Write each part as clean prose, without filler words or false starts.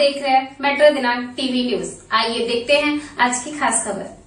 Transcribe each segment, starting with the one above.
देख रहे हैं मेट्रो दिनांक टीवी न्यूज। आइए देखते हैं आज की खास खबर।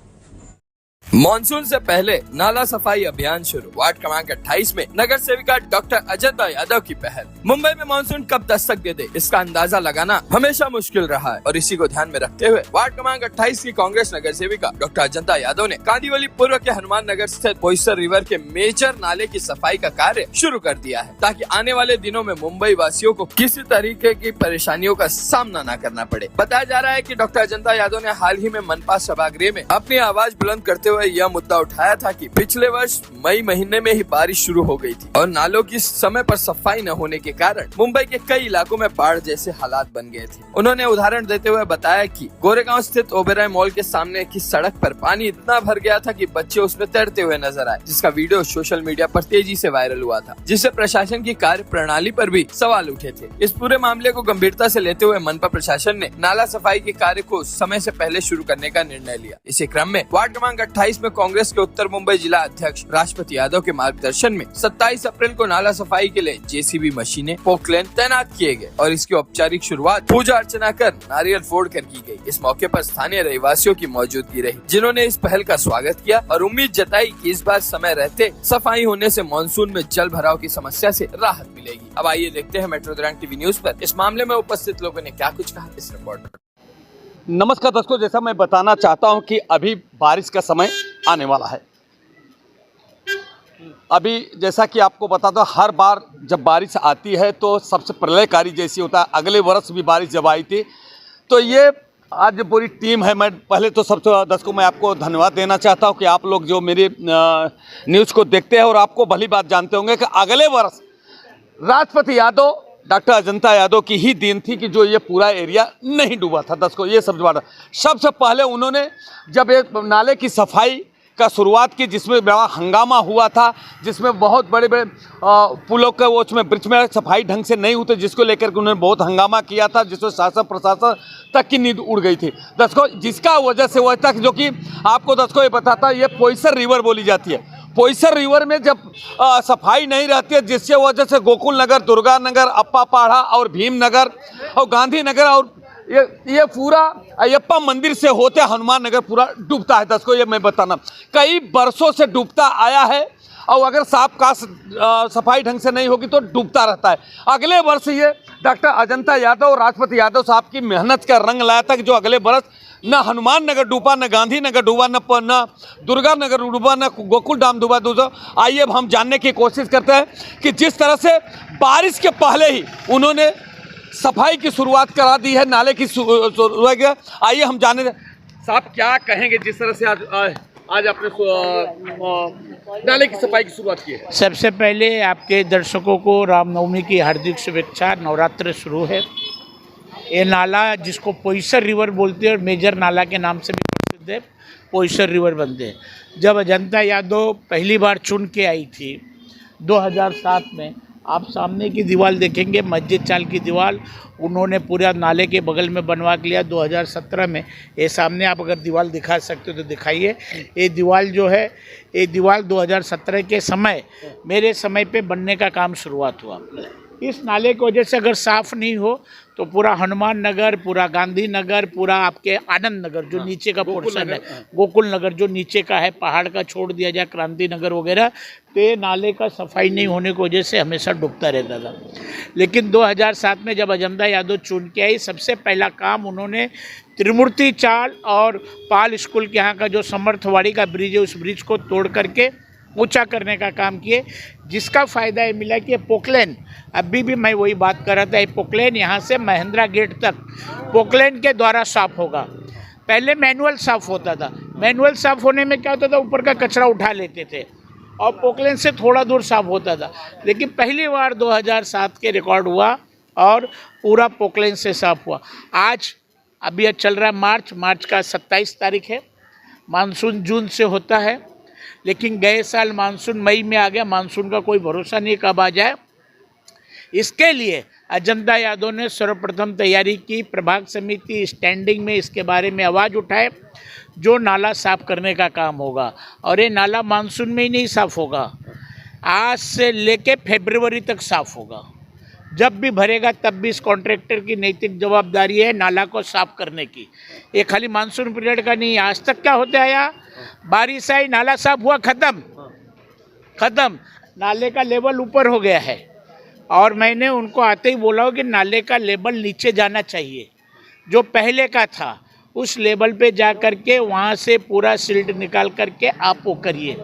मानसून से पहले नाला सफाई अभियान शुरू। वार्ड क्रमांक 28 में नगर सेविका डॉक्टर अजंता यादव की पहल। मुंबई में मानसून कब दस्तक दे दे, इसका अंदाजा लगाना हमेशा मुश्किल रहा है और इसी को ध्यान में रखते हुए वार्ड क्रमांक 28 की कांग्रेस नगर सेविका डॉक्टर अजंता यादव ने कांदीवली पूर्व के हनुमान नगर स्थित बोईसर रिवर के मेजर नाले की सफाई का कार्य शुरू कर दिया है, ताकि आने वाले दिनों में मुंबई वासियों को किसी तरीके की परेशानियों का सामना न करना पड़े। बताया जा रहा है कि डॉक्टर अजंता यादव ने हाल ही में मनपा सभागृह में अपनी आवाज बुलंद करते हुए यह मुद्दा उठाया था कि पिछले वर्ष मई महीने में ही बारिश शुरू हो गई थी और नालों की समय पर सफाई न होने के कारण मुंबई के कई इलाकों में बाढ़ जैसे हालात बन गए थे। उन्होंने उदाहरण देते हुए बताया कि गोरेगांव स्थित ओबेरॉय मॉल के सामने की सड़क पर पानी इतना भर गया था कि बच्चे उसमें तैरते हुए नजर आए, जिसका वीडियो सोशल मीडिया पर तेजी से वायरल हुआ था, जिससे प्रशासन की कार्य प्रणाली पर भी सवाल उठे थे। इस पूरे मामले को गंभीरता से लेते हुए मनपा प्रशासन ने नाला सफाई के कार्य को समय से पहले शुरू करने का निर्णय लिया। इसी क्रम में वार्ड क्रमांक 28 में कांग्रेस के उत्तर मुंबई जिला अध्यक्ष राष्ट्रपति यादव के मार्गदर्शन में 27 अप्रैल को नाला सफाई के लिए जेसीबी मशीनें, पोकलेन तैनात किए गए और इसकी औपचारिक शुरुआत पूजा अर्चना कर नारियल फोड़ कर की गई। इस मौके पर स्थानीय रहवासियों की मौजूदगी रही, जिन्होंने इस पहल का स्वागत किया और उम्मीद जताई कि इस बार समय रहते सफाई होने से मानसून में जल भराव की समस्या से राहत मिलेगी। अब आइए देखते हैं मेट्रो दिनांक टीवी न्यूज पर इस मामले में उपस्थित लोगों ने क्या कुछ कहा। इस रिपोर्ट में नमस्कार दर्शकों, जैसा मैं बताना चाहता हूं कि अभी बारिश का समय आने वाला है। अभी जैसा कि आपको बता दो, हर बार जब बारिश आती है तो सबसे प्रलयकारी जैसी होता है। अगले वर्ष भी बारिश जब आई थी तो ये आज पूरी टीम है। मैं पहले तो सबसे दर्शकों मैं आपको धन्यवाद देना चाहता हूं कि आप लोग जो मेरी न्यूज़ को देखते हैं और आपको भली बात जानते होंगे कि अगले वर्ष राष्ट्रपति यादव डॉक्टर अजंता यादव की ही देन थी कि जो ये पूरा एरिया नहीं डूबा था। दर्शकों ये सबसे पहले उन्होंने जब ये नाले की सफाई का शुरुआत की, जिसमें बड़ा हंगामा हुआ था, जिसमें बहुत बड़े बड़े पुलों का वो उसमें ब्रिज में सफाई ढंग से नहीं होते, जिसको लेकर के उन्होंने बहुत हंगामा किया था, जिसमें शासन प्रशासन तक की नींद उड़ गई थी। दर्शकों जिसका वजह से हुआ था, जो कि आपको दर्शकों ये बताता, ये बोईसर रिवर बोली जाती है। बोईसर रिवर में जब सफाई नहीं रहती है, जिससे वजह से गोकुल नगर, दुर्गा नगर, अप्पा पाड़ा और भीम नगर और गांधी नगर और ये पूरा अयप्पा मंदिर से होते हनुमान नगर पूरा डूबता है। दर्शकों ये मैं बताना कई वर्षों से डूबता आया है और अगर साफ का सफाई ढंग से नहीं होगी तो डूबता रहता है। अगले वर्ष ये डॉक्टर अजंता यादव और राष्ट्रपति यादव साहब की मेहनत का रंग लाया था कि जो अगले वर्ष न हनुमान नगर डूबा, न गांधी नगर डूबा, न दुर्गा नगर डूबा, न गोकुल धाम डूबा। आइए अब हम जानने की कोशिश करते हैं कि जिस तरह से बारिश के पहले ही उन्होंने सफाई की शुरुआत करा दी है, नाले की शुरुआत। आइए हम जाने साहब क्या कहेंगे जिस तरह से आज आपने नाले की सफाई की शुरुआत की है। सबसे पहले आपके दर्शकों को रामनवमी की हार्दिक शुभेच्छा। नवरात्र शुरू है। ये नाला जिसको बोईसर रिवर बोलते हैं और मेजर नाला के नाम से भी प्रसिद्ध है, बोईसर रिवर बनते हैं। जब अजंता यादव पहली बार चुन के आई थी 2007 में, आप सामने की दीवार देखेंगे, मस्जिद चाल की दीवार उन्होंने पूरा नाले के बगल में बनवा के लिया 2017 में। ये सामने आप अगर दीवार दिखा सकते हो तो दिखाइए। ये दीवार जो है, ये दीवार 2017 के समय, मेरे समय पे बनने का काम शुरुआत हुआ। इस नाले की वजह से अगर साफ़ नहीं हो तो पूरा हनुमान नगर, पूरा गांधी नगर, पूरा आपके आनंद नगर जो नीचे का पोर्शन है, गोकुल नगर जो नीचे का है, पहाड़ का छोड़ दिया जाए, क्रांति नगर वगैरह, तो नाले का सफाई नहीं होने की वजह से हमेशा डूबता रहता था। लेकिन 2007 में जब अजंता यादव चुन के आई, सबसे पहला काम उन्होंने त्रिमूर्ति चाल और पाल स्कूल के यहाँ का जो समर्थवाड़ी का ब्रिज है, उस ब्रिज को तोड़ करके ऊंचा करने का काम किए, जिसका फ़ायदा ये मिला कि पोकलेन, अभी भी मैं वही बात कर रहा था, ये पोकलेन यहाँ से महिंद्रा गेट तक पोकलेन के द्वारा साफ़ होगा। पहले मैनुअल साफ़ होता था। मैनुअल साफ़ होने में क्या होता था, ऊपर का कचरा उठा लेते थे और पोकलेन से थोड़ा दूर साफ़ होता था। लेकिन पहली बार 2007 के रिकॉर्ड हुआ और पूरा पोकलेन से साफ़ हुआ। आज अभी चल रहा है मार्च का 27 तारीख है। मानसून जून से होता है, लेकिन गए साल मानसून मई में आ गया। मानसून का कोई भरोसा नहीं कब आ जाए। इसके लिए अजंता यादव ने सर्वप्रथम तैयारी की। प्रभाग समिति स्टैंडिंग में इसके बारे में आवाज़ उठाए, जो नाला साफ़ करने का काम होगा। और ये नाला मानसून में ही नहीं साफ़ होगा, आज से लेके फरवरी तक साफ़ होगा। जब भी भरेगा तब भी इस कॉन्ट्रैक्टर की नैतिक जवाबदारी है नाला को साफ करने की। ये खाली मानसून पीरियड का नहीं है। आज तक क्या होते आया, बारिश आई, नाला साफ हुआ, खत्म, नाले का लेवल ऊपर हो गया है। और मैंने उनको आते ही बोला हो कि नाले का लेवल नीचे जाना चाहिए, जो पहले का था उस लेवल पे जा करके वहाँ से पूरा सिल्ट निकाल करके आप वो करिए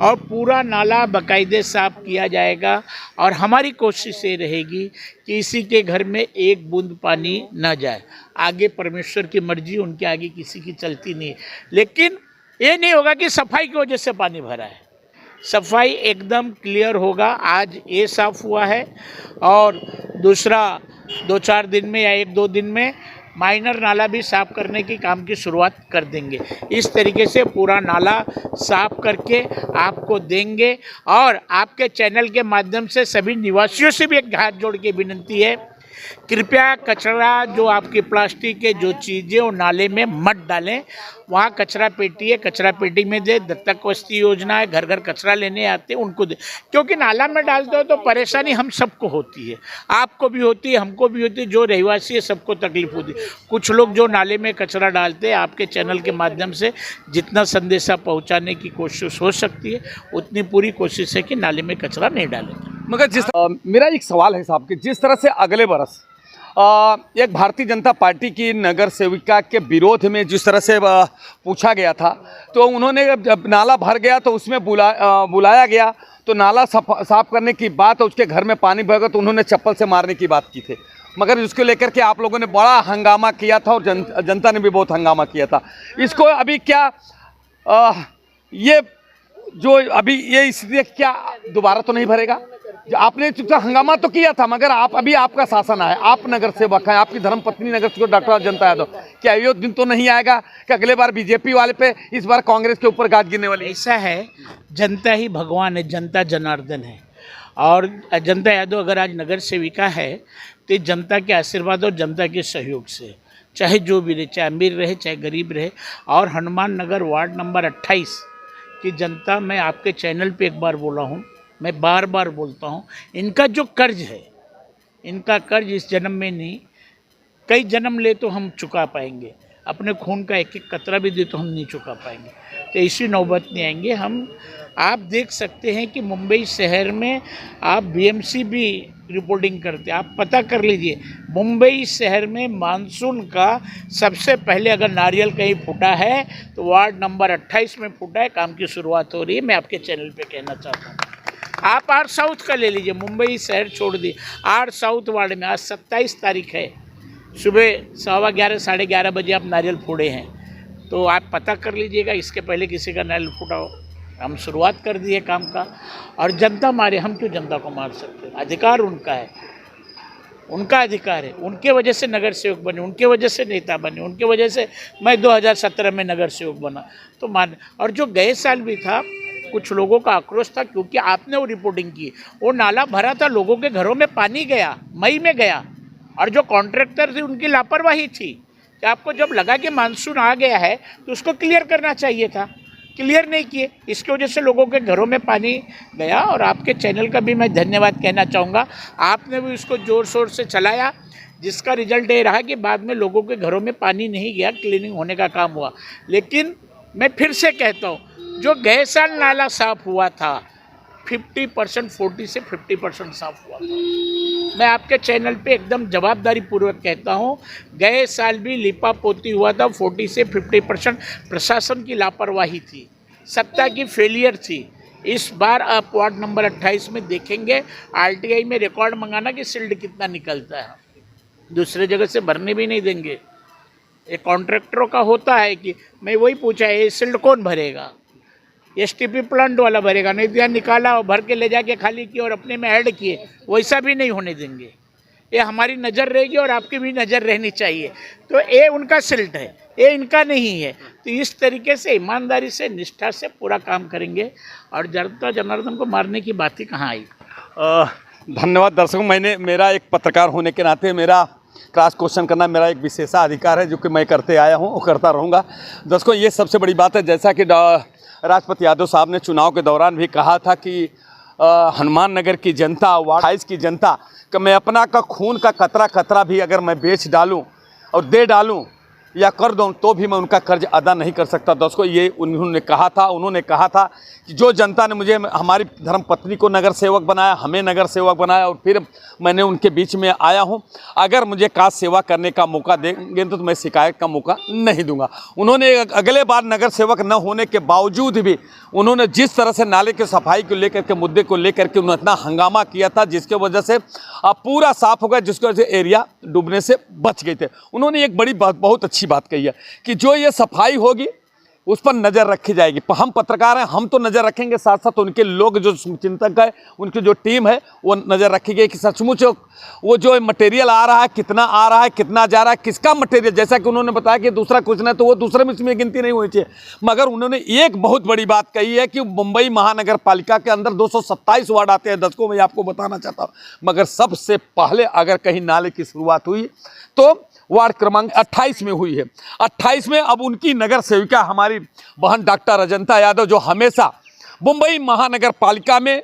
और पूरा नाला बाकायदे साफ किया जाएगा। और हमारी कोशिश ये रहेगी कि किसी के घर में एक बूंद पानी न जाए। आगे परमेश्वर की मर्जी, उनके आगे किसी की चलती नहीं है। लेकिन ये नहीं होगा कि सफाई की वजह से पानी भरा है। सफाई एकदम क्लियर होगा। आज ये साफ हुआ है और दूसरा 2-4 दिन में या 1-2 दिन में माइनर नाला भी साफ करने की काम की शुरुआत कर देंगे। इस तरीके से पूरा नाला साफ करके आपको देंगे। और आपके चैनल के माध्यम से सभी निवासियों से भी एक हाथ जोड़ के विनती है, कृपया कचरा जो आपकी प्लास्टिक के जो चीज़ें वो नाले में मत डालें। वहाँ कचरा पेटी है, कचरा पेटी में दे। दत्तक वस्ती योजना है, घर घर कचरा लेने आते हैं, उनको दे। क्योंकि नाला में डालते हो तो परेशानी हम सबको होती है, आपको भी होती है, हमको भी होती है, जो रहवासी है सबको तकलीफ होती है। कुछ लोग जो नाले में कचरा डालते हैं, आपके चैनल के माध्यम से जितना संदेशा पहुँचाने की कोशिश हो सकती है उतनी पूरी कोशिश है कि नाले में कचरा नहीं डालें। मगर मेरा एक सवाल है साहब कि जिस तरह से अगले बरस एक भारतीय जनता पार्टी की नगर सेविका के विरोध में जिस तरह से पूछा गया था, तो उन्होंने जब नाला भर गया तो उसमें बुलाया गया तो नाला साफ करने की बात, उसके घर में पानी भर गया तो उन्होंने चप्पल से मारने की बात की थी। मगर इसको लेकर के आप लोगों ने बड़ा हंगामा किया था और जनता ने भी बहुत हंगामा किया था। इसको अभी क्या ये जो अभी ये इसलिए क्या दोबारा तो नहीं भरेगा? आपने हंगामा तो किया था, मगर अभी आपका शासन है, आप नगर सेवक हैं, आपकी धर्मपत्नी नगर सेवक डॉक्टर अजंता यादव, क्या ये दिन तो नहीं आएगा कि अगले बार बीजेपी वाले पे इस बार कांग्रेस के ऊपर गाज गिरने वाली? ऐसा है, जनता ही भगवान है, जनता जनार्दन है। और अजंता यादव अगर आज नगर सेविका है तो जनता के आशीर्वाद और जनता के सहयोग से, चाहे जो भी रहे, चाहे अमीर रहे चाहे गरीब रहे। और हनुमान नगर वार्ड नंबर 28 की जनता, मैं आपके चैनल पे एक बार बोला हूँ, मैं बार बार बोलता हूँ, इनका जो कर्ज है, इनका कर्ज इस जन्म में नहीं, कई जन्म ले तो हम चुका पाएंगे। अपने खून का एक एक कतरा भी दे तो हम नहीं चुका पाएंगे। तो इसी नौबत में आएंगे हम। आप देख सकते हैं कि मुंबई शहर में आप बीएमसी भी रिपोर्टिंग करते हैं, आप पता कर लीजिए। मुंबई शहर में मानसून का सबसे पहले अगर नारियल कहीं फूटा है तो वार्ड नंबर 28 में फूटा है। काम की शुरुआत हो रही है। मैं आपके चैनल पे कहना चाहता हूँ, आप आर साउथ का ले लीजिए, मुंबई शहर छोड़ दिए, आर साउथ वार्ड में आज 27 तारीख है, सुबह 11:15 साढ़े 11 बजे आप नारियल फोड़े हैं। तो आप पता कर लीजिएगा इसके पहले किसी का नारियल फूटा हो। हम शुरुआत कर दिए काम का। और जनता मारे, हम क्यों जनता को मार सकते हैं? अधिकार उनका है, उनका अधिकार है। उनके वजह से नगर सेवक बने, उनके वजह से नेता बने, उनके वजह से मैं 2017 में नगर सेवक बना। तो मान, और जो गए साल भी था कुछ लोगों का आक्रोश था क्योंकि आपने वो रिपोर्टिंग की, वो नाला भरा था, लोगों के घरों में पानी गया, मई में गया। और जो कॉन्ट्रैक्टर थे उनकी लापरवाही थी कि आपको जब लगा कि मानसून आ गया है तो उसको क्लियर करना चाहिए था, क्लियर नहीं किए। इसकी वजह से लोगों के घरों में पानी गया। और आपके चैनल का भी मैं धन्यवाद कहना चाहूँगा, आपने भी उसको ज़ोर शोर से चलाया, जिसका रिजल्ट ये रहा कि बाद में लोगों के घरों में पानी नहीं गया, क्लीनिंग होने का काम हुआ। लेकिन मैं फिर से कहता हूँ, जो गए साल नाला साफ हुआ था 50%, 40 से 50% साफ हुआ। मैं आपके चैनल पे एकदम जवाबदारी पूर्वक कहता हूँ, गए साल भी लिपा पोती हुआ था 40 से 50%। प्रशासन की लापरवाही थी, सत्ता की फेलियर थी। इस बार आप वार्ड नंबर 28 में देखेंगे, आरटीआई में रिकॉर्ड मंगाना कि सिल्ट कितना निकलता है, दूसरे जगह से भरने भी नहीं देंगे। एक कॉन्ट्रैक्टरों का होता है कि मैं वही पूछा है, ये सिल्ट कौन भरेगा? एसटीपी प्लांट वाला भरेगा, नहीं तो यहाँ निकाला और भर के ले जाके खाली किए और अपने में ऐड किए, वैसा भी नहीं होने देंगे। ये हमारी नज़र रहेगी और आपकी भी नज़र रहनी चाहिए। तो ये उनका सिल्ट है, ये इनका नहीं है। तो इस तरीके से ईमानदारी से, निष्ठा से पूरा काम करेंगे और जनता जनार्दन को मारने की बात ही कहाँ आई। धन्यवाद दर्शकों। मेरा एक पत्रकार होने के नाते मेरा क्रॉस क्वेश्चन करना मेरा एक विशेषाधिकार है, जो कि मैं करते आया हूँ और करता रहूँगा। दर्शकों, ये सबसे बड़ी बात है, जैसा कि राष्ट्रपति यादव साहब ने चुनाव के दौरान भी कहा था कि हनुमान नगर की जनता, वार्ड 28 की जनता कि मैं अपना का खून का कतरा भी अगर मैं बेच डालूं और दे डालूं या कर दूं तो भी मैं उनका कर्ज अदा नहीं कर सकता। दोस्तों, ये उन्होंने कहा था कि जो जनता ने मुझे, हमारी धर्मपत्नी को नगर सेवक बनाया, हमें नगर सेवक बनाया और फिर मैंने उनके बीच में आया हूं, अगर मुझे काज सेवा करने का मौका देंगे तो मैं शिकायत का मौका नहीं दूंगा। उन्होंने अगले बार नगर सेवक न होने के बावजूद भी उन्होंने जिस तरह से नाले की सफाई को लेकर के, मुद्दे को लेकर के उन्होंने इतना हंगामा किया था जिसके वजह से अब पूरा साफ हो गया, जिसकी वजह से एरिया डूबने से बच गए थे। उन्होंने एक बड़ी बात, बहुत अच्छी बात कही है कि जो ये सफाई होगी उस पर नज़र रखी जाएगी। हम पत्रकार हैं, हम तो नज़र रखेंगे, साथ साथ उनके लोग जो चिंतक है, उनकी जो टीम है वो नज़र रखेगी कि सचमुच वो जो मटेरियल आ रहा है कितना आ रहा है, कितना जा रहा है, किसका मटेरियल। जैसा कि उन्होंने बताया कि दूसरा कुछ ना तो वो दूसरे में इसमें गिनती नहीं होनी चाहिए, मगर उन्होंने एक बहुत बड़ी बात कही है कि मुंबई महानगर पालिका के अंदर 227 वार्ड आते हैं। दर्शकों, मैं आपको बताना चाहता हूँ, मगर सबसे पहले अगर कहीं नाले की शुरुआत हुई तो वार्ड क्रमांक 28 में हुई है। 28 में अब उनकी नगर सेविका हमारी बहन डॉक्टर अजंता यादव, जो हमेशा मुंबई महानगर पालिका में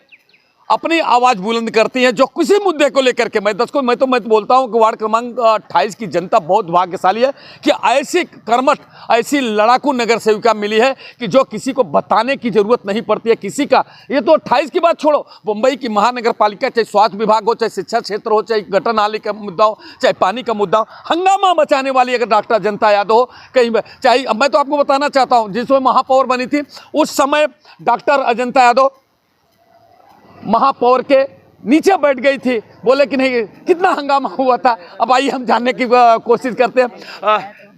अपनी आवाज़ बुलंद करती हैं, जो किसी मुद्दे को लेकर के, मैं तो बोलता हूं कि वार्ड क्रमांक 28 की जनता बहुत भाग्यशाली है कि ऐसी कर्मठ, ऐसी लड़ाकू नगर सेविका मिली है कि जो किसी को बताने की जरूरत नहीं पड़ती है किसी का। ये तो 28 की बात छोड़ो, मुंबई की महानगर पालिका, चाहे स्वास्थ्य विभाग हो, चाहे शिक्षा क्षेत्र हो, चाहे गटर नाले का मुद्दा हो, चाहे पानी का मुद्दा हो, हंगामा मचाने वाली अगर डॉक्टर अजंता यादव हो कहीं, चाहे मैं तो आपको बताना चाहता हूँ, जिस समय महापौर बनी थी उस समय डॉक्टर अजंता यादव महापौर के नीचे बैठ गई थी, बोले कि नहीं, कितना हंगामा हुआ था। अब आइए हम जानने की कोशिश करते हैं।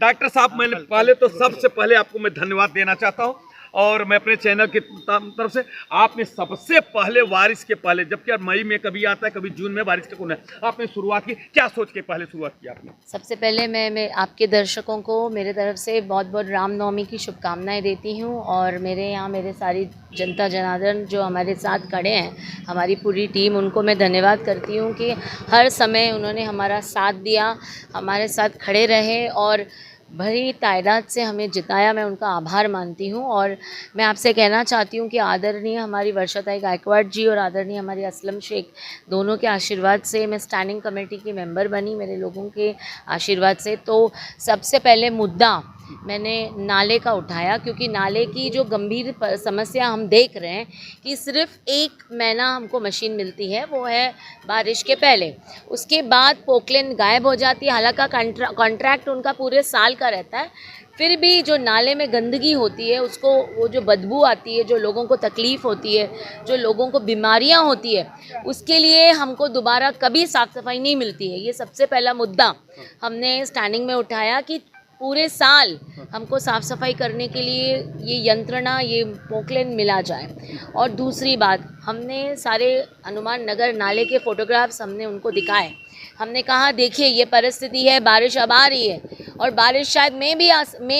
डॉक्टर साहब, मैंने पहले तो सबसे पहले आपको मैं धन्यवाद देना चाहता हूं और मैं अपने चैनल की तरफ से, आपने सबसे पहले बारिश के पहले, जबकि मई में कभी आता है कभी जून में, बारिश का कौन है, आपने शुरुआत की, क्या सोच के पहले शुरुआत की आपने? सबसे पहले मैं आपके दर्शकों को मेरे तरफ से बहुत बहुत रामनवमी की शुभकामनाएं देती हूं और मेरे यहाँ मेरे सारी जनता जनार्दन जो हमारे साथ खड़े हैं, हमारी पूरी टीम, उनको मैं धन्यवाद करती हूं कि हर समय उन्होंने हमारा साथ दिया, हमारे साथ खड़े रहे और बड़ी तादाद से हमें जिताया। मैं उनका आभार मानती हूँ और मैं आपसे कहना चाहती हूँ कि आदरणीय हमारी वर्षाताई गायकवाड़ जी और आदरणीय हमारी असलम शेख, दोनों के आशीर्वाद से मैं स्टैंडिंग कमेटी की मेंबर बनी, मेरे लोगों के आशीर्वाद से। तो सबसे पहले मुद्दा मैंने नाले का उठाया, क्योंकि नाले की जो गंभीर समस्या हम देख रहे हैं कि सिर्फ 1 महीना हमको मशीन मिलती है, वो है बारिश के पहले, उसके बाद पोकलेन गायब हो जाती है। हालांकि कॉन्ट्रैक्ट उनका पूरे साल का रहता है, फिर भी जो नाले में गंदगी होती है उसको, वो जो बदबू आती है, जो लोगों को तकलीफ़ होती है, जो लोगों को बीमारियां होती है, उसके लिए हमको दोबारा कभी साफ़ सफाई नहीं मिलती है। ये सबसे पहला मुद्दा हमने स्टैंडिंग में उठाया कि पूरे साल हमको साफ़ सफाई करने के लिए ये यंत्रणा, ये पोकलेन मिला जाए। और दूसरी बात, हमने सारे हनुमान नगर नाले के फ़ोटोग्राफ्स हमने उनको दिखाए। हमने कहा देखिए ये परिस्थिति है, बारिश अब आ रही है और बारिश शायद मई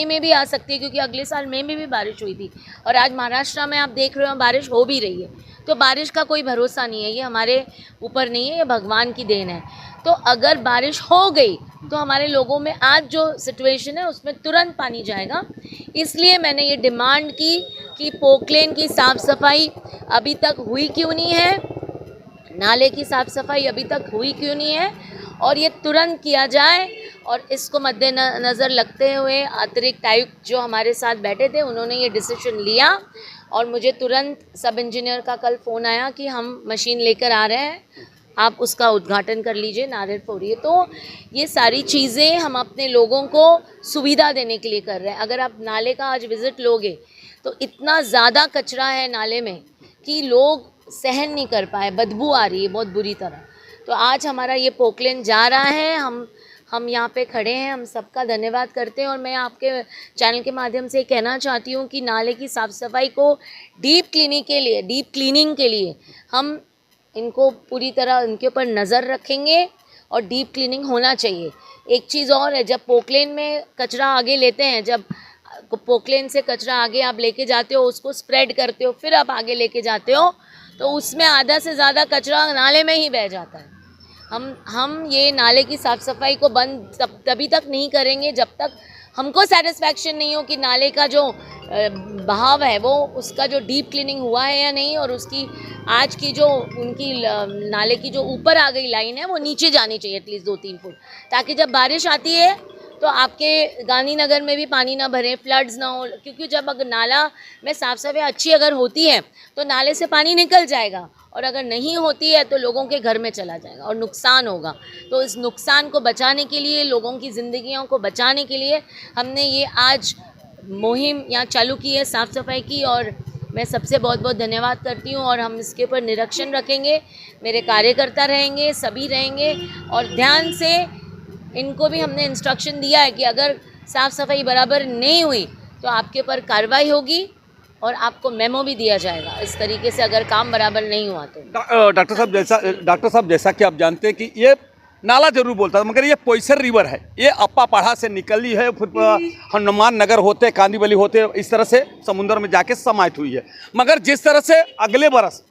में भी आ सकती है, क्योंकि अगले साल मई में भी बारिश हुई थी और आज महाराष्ट्र में आप देख रहे हो बारिश हो भी रही है। तो बारिश का कोई भरोसा नहीं है, ये हमारे ऊपर नहीं है, ये भगवान की देन है। तो अगर बारिश हो गई तो हमारे लोगों में आज जो सिचुएशन है उसमें तुरंत पानी जाएगा। इसलिए मैंने ये डिमांड की कि पोकलेन की साफ़ सफाई अभी तक हुई क्यों नहीं है, नाले की साफ़ सफाई अभी तक हुई क्यों नहीं है, और ये तुरंत किया जाए। और इसको मद्देनज़र लगते हुए अतिरिक्त आयुक्त जो हमारे साथ बैठे थे, उन्होंने ये डिसीजन लिया और मुझे तुरंत सब इंजीनियर का कल फ़ोन आया कि हम मशीन लेकर आ रहे हैं, आप उसका उद्घाटन कर लीजिए, नारियल फोड़िए। तो ये सारी चीज़ें हम अपने लोगों को सुविधा देने के लिए कर रहे हैं। अगर आप नाले का आज विज़िट लोगे तो इतना ज़्यादा कचरा है नाले में कि लोग सहन नहीं कर पाए, बदबू आ रही है बहुत बुरी तरह। तो आज हमारा ये पोकलेन जा रहा है, हम यहाँ पे खड़े हैं, हम सबका धन्यवाद करते हैं। और मैं आपके चैनल के माध्यम से कहना चाहती हूँ कि नाले की साफ़ सफाई को डीप क्लीनिंग के लिए हम इनको पूरी तरह इनके ऊपर नज़र रखेंगे और डीप क्लीनिंग होना चाहिए। एक चीज़ और है, जब पोकलेन में कचरा आगे लेते हैं, जब पोकलेन से कचरा आगे आप लेके जाते हो, उसको स्प्रेड करते हो, फिर आप आगे लेके जाते हो, तो उसमें आधा से ज़्यादा कचरा नाले में ही बह जाता है। हम ये नाले की साफ़ सफाई को बंद तभी तक नहीं करेंगे जब तक हमको सेटिस्फैक्शन नहीं हो कि नाले का जो बहाव है वो उसका जो डीप क्लीनिंग हुआ है या नहीं, और उसकी आज की जो उनकी नाले की जो ऊपर आ गई लाइन है वो नीचे जानी चाहिए एटलीस्ट 2-3 फुट, ताकि जब बारिश आती है तो आपके गांधीनगर में भी पानी ना भरे, फ्लड्स ना हो। क्योंकि जब अगर नाला में साफ सफाई अच्छी अगर होती है तो नाले से पानी निकल जाएगा, और अगर नहीं होती है तो लोगों के घर में चला जाएगा और नुकसान होगा। तो इस नुकसान को बचाने के लिए, लोगों की ज़िंदगियों को बचाने के लिए हमने ये आज मुहिम यहाँ चालू की है साफ़ सफाई की, और मैं सबसे बहुत बहुत धन्यवाद करती हूँ। और हम इसके ऊपर निरीक्षण रखेंगे, मेरे कार्यकर्ता रहेंगे, सभी रहेंगे, और ध्यान से इनको भी हमने इंस्ट्रक्शन दिया है कि अगर साफ़ सफाई बराबर नहीं हुई तो आपके ऊपर कार्रवाई होगी और आपको मेमो भी दिया जाएगा इस तरीके से, अगर काम बराबर नहीं हुआ तो। डॉक्टर साहब जैसा कि आप जानते हैं कि ये नाला जरूर बोलता है, मगर ये पोईसर रिवर है, ये अप्पा पढ़ा से निकली है, फिर हनुमान नगर होते, कांदीवली होते, इस तरह से समुद्र में जाके समाहित हुई है। मगर जिस तरह से अगले बरस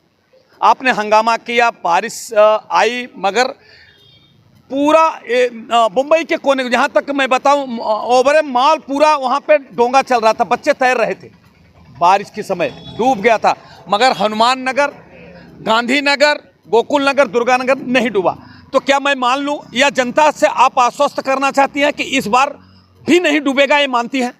आपने हंगामा किया, बारिश आई, मगर पूरा मुंबई के कोने, जहाँ तक मैं बताऊँ, ओवरे माल पूरा वहाँ पे डोंगा चल रहा था, बच्चे तैर रहे थे, बारिश के समय डूब गया था। मगर हनुमान नगर, गांधीनगर, गोकुल नगर, दुर्गा नगर नहीं डूबा। तो क्या मैं मान लूँ, या जनता से आप आश्वस्त करना चाहती हैं कि इस बार भी नहीं डूबेगा, ये मानती हैं?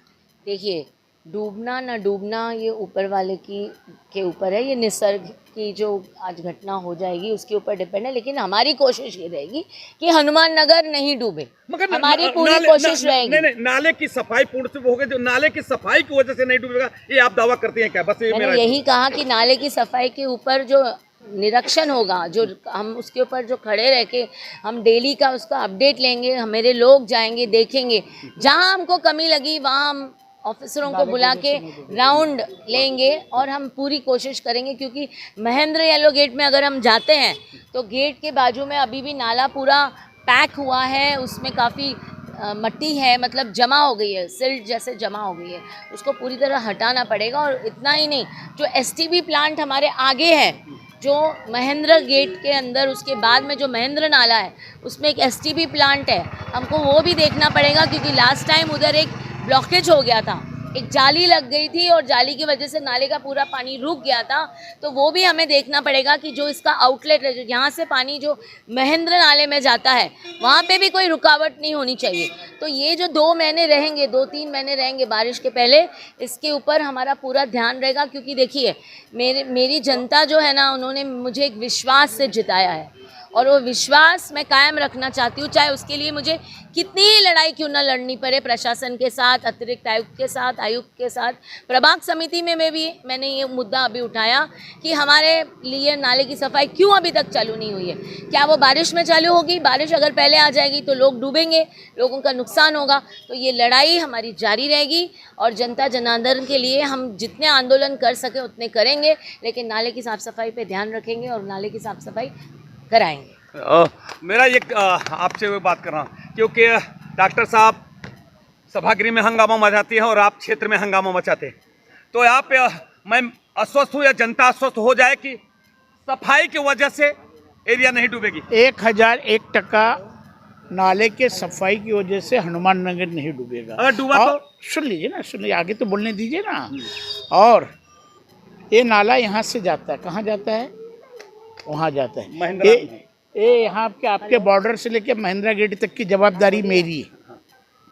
देखिए, डूबना ना डूबना ये ऊपर वाले के ऊपर है, ये निसर्ग की जो आज घटना हो जाएगी उसके ऊपर डिपेंड है। लेकिन हमारी कोशिश ये रहेगी कि हनुमान नगर नहीं डूबे, मगर हमारी पूरी कोशिश रहेगी। नहीं, नाले की सफाई पूर्ण से हो गई, जो नाले की सफाई की वजह से नहीं डूबेगा, ये आप दावा करती हैं क्या? बस ये मैंने यही कहा कि नाले की सफाई के ऊपर जो निरीक्षण होगा, जो हम उसके ऊपर जो खड़े रह के हम डेली का उसका अपडेट लेंगे, मेरे लोग जाएंगे, देखेंगे, जहां हमको कमी लगी वहां हम ऑफिसरों को बुला के राउंड लेंगे और हम पूरी कोशिश करेंगे। क्योंकि महेंद्र येलो गेट में अगर हम जाते हैं तो गेट के बाजू में अभी भी नाला पूरा पैक हुआ है, उसमें काफ़ी मट्टी है, मतलब जमा हो गई है, सिल्ट जैसे जमा हो गई है, उसको पूरी तरह हटाना पड़ेगा। और इतना ही नहीं, जो एसटीबी प्लांट हमारे आगे है, जो महेंद्र गेट के अंदर, उसके बाद में जो महेंद्र नाला है उसमें एक एसटीबी प्लांट है, हमको वो भी देखना पड़ेगा। क्योंकि लास्ट टाइम उधर एक ब्लॉकेज हो गया था, एक जाली लग गई थी और जाली की वजह से नाले का पूरा पानी रुक गया था। तो वो भी हमें देखना पड़ेगा कि जो इसका आउटलेट है, जो यहाँ से पानी जो महेंद्र नाले में जाता है, वहाँ पे भी कोई रुकावट नहीं होनी चाहिए। तो ये जो 2 महीने रहेंगे, 2-3 महीने रहेंगे बारिश के पहले, इसके ऊपर हमारा पूरा ध्यान रहेगा। क्योंकि देखिए, मेरी जनता जो है ना, उन्होंने मुझे एक विश्वास से जिताया है, और वो विश्वास मैं कायम रखना चाहती हूँ, चाहे उसके लिए मुझे कितनी ही लड़ाई क्यों ना लड़नी पड़े, प्रशासन के साथ, अतिरिक्त आयुक्त के साथ, आयुक्त के साथ। प्रभाग समिति में मैंने ये मुद्दा अभी उठाया कि हमारे लिए नाले की सफाई क्यों अभी तक चालू नहीं हुई है। क्या वो बारिश में चालू होगी? बारिश अगर पहले आ जाएगी तो लोग डूबेंगे, लोगों का नुकसान होगा। तो ये लड़ाई हमारी जारी रहेगी, और जनता जनार्दन के लिए हम जितने आंदोलन कर सके उतने करेंगे, लेकिन नाले की साफ़ सफाई पर ध्यान रखेंगे और नाले की साफ़ सफाई कराएंगे। मेरा ये आपसे वो बात कर रहा हूँ, क्योंकि डॉक्टर साहब सभागृह में हंगामा मचाती हैं और आप क्षेत्र में हंगामा मचाते हैं, तो आप मैं अस्वस्थ हूँ या जनता अस्वस्थ हो जाए कि सफाई की वजह से एरिया नहीं डूबेगी? 1001% नाले के सफाई की वजह से हनुमान नगर नहीं डूबेगा। अगर डूबा तो सुन लीजिए ना, सुनिए, आगे तो बोलने दीजिए ना। और ये नाला यहाँ से जाता है, कहाँ जाता है? वहाँ जाता है। ये यहाँ आपके बॉर्डर से लेके महेंद्रा गेट तक की जवाबदारी मेरी है,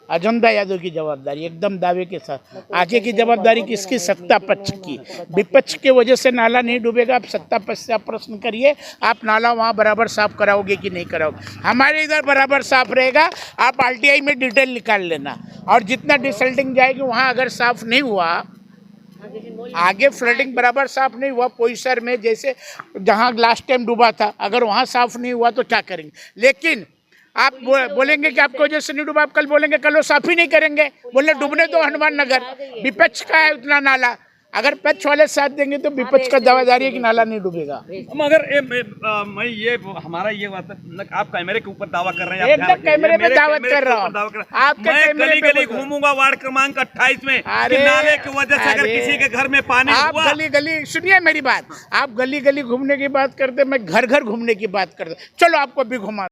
अजंता यादव की जवाबदारी, एकदम दावे के साथ। आगे की जवाबदारी किसकी? सत्ता पक्ष की। विपक्ष की वजह से नाला नहीं डूबेगा। आप सत्ता पक्ष से आप प्रश्न करिए, आप नाला वहाँ बराबर साफ कराओगे कि नहीं कराओगे? हमारे इधर बराबर साफ रहेगा। आप RTI में डिटेल निकाल लेना, और जितना डिसल्टिंग जाएगी वहाँ अगर साफ नहीं हुआ, आगे फ्लडिंग बराबर साफ नहीं हुआ, पोईसर में जैसे जहाँ लास्ट टाइम डूबा था, अगर वहाँ साफ नहीं हुआ तो क्या करेंगे? लेकिन आप बोलेंगे कि आपको वजह से नहीं डूबा, आप कल बोलेंगे कल वो साफ ही नहीं करेंगे, बोले डूबने दो हनुमान नगर। विपक्ष का है उतना नाला, अगर पक्ष वाले साथ देंगे तो विपक्ष का दावेदारी है कि नाला नहीं डूबेगा। मगर मैं ये हमारा ये बात, आप कैमरे के ऊपर दावा कर रहे हैं, एकदम कैमरे पे दावत कर रहा हूँ। मैं गली गली घूमूंगा वार्ड क्रमांक 28 में कि नाले की वजह से अगर किसी के घर में पानी आप हुआ। गली गली सुनिए मेरी बात, आप गली गली घूमने की बात करते, मैं घर घर घूमने की बात करता। चलो आपको भी घुमा